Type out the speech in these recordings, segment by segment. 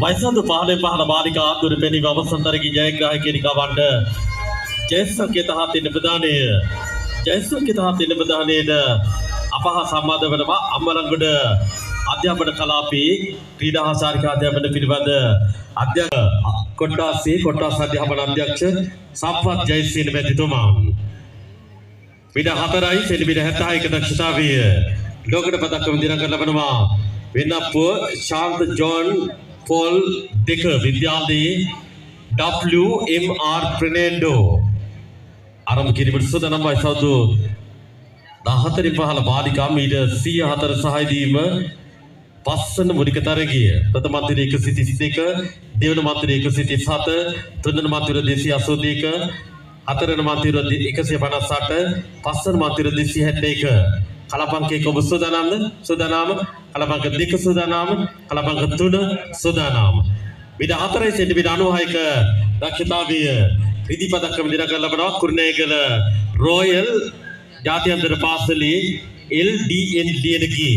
වයසඳු පහලෙන් පහළ බාලිකා දුරපෙනී අවසන්තරගේ ජයග්‍රාහකයෙනි කවන්න ජයසංකේත හතින් ප්‍රදානය ජයසංකේත හතින් ප්‍රදානයේද අපහ සම්මාද වෙනවා අම්මලංගොඩ අධ්‍යාපන කලාපී ක්‍රීඩා හා ශාරීරික අධ්‍යාපන පිළිබඳ අධ්‍යක්ෂ කොට්ටාස් අධ්‍යාපන අධ්‍යක්ෂ සම්පත් ජයසේන මැතිතුමා විඩ 4යි සෙන්ටිමීටර් 71 දක්ෂතාවය ලෝකඩ පදක්කම දිනක ලබනවා වෙනප්පුව ශාන්ත ජෝන් පොල් දෙක විද්‍යාලයේ WMR ප්‍රනේන්ඩෝ ආරම්භ කිරීමට සූදානම් වයසවතු 14 15 බාලිකා මීට 104 සහාය දීම පස්වන මුලික තරගය ප්‍රථම මන්ත්‍රී 132 දෙවන මන්ත්‍රී 137 තුන්වන මන්ත්‍රී 282 හතරවන මන්ත්‍රී 158 පස්වන මන්ත්‍රී 271 කලපංකේ ඔබ සූදානම්ද සූදානම් කලපංක 2 සූදානම් කලපංක 3 සූදානම් විද 4 සෙන්ටිමීටර් 96ක දක්ෂතාවය රිදි පදක්කම දිනක ලබනවා කුරුණෑගල රොයල් ජාත්‍යන්තර පාසලේ LDN ලියනගේ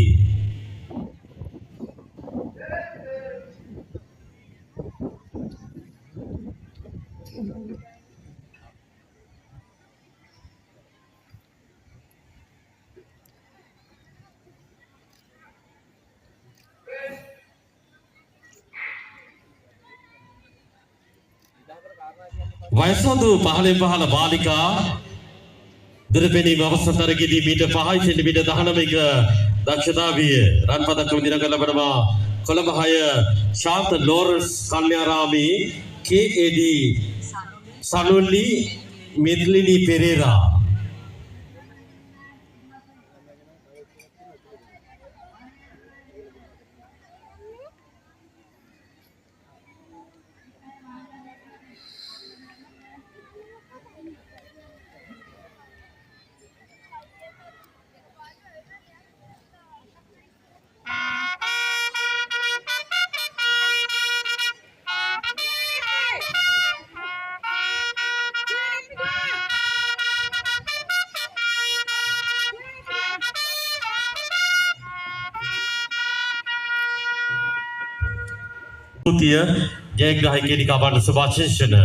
වයසඳු 15 බාලිකා දුරපෙනීම අවසන්තරගේදී මීට 5 සෙන්ටිමීටර් 19ක දක්ෂතාවය රන් පදක්කම දිනක ලබනවා කොළඹ 6 ශාන්ත ලෝරන්ස් කන්‍යාරාමී KAD සනුල්ලි මෙද්ලිනි පෙරේරා ජයග්‍රාහකයෙනි කවන්න සුභාශිංසන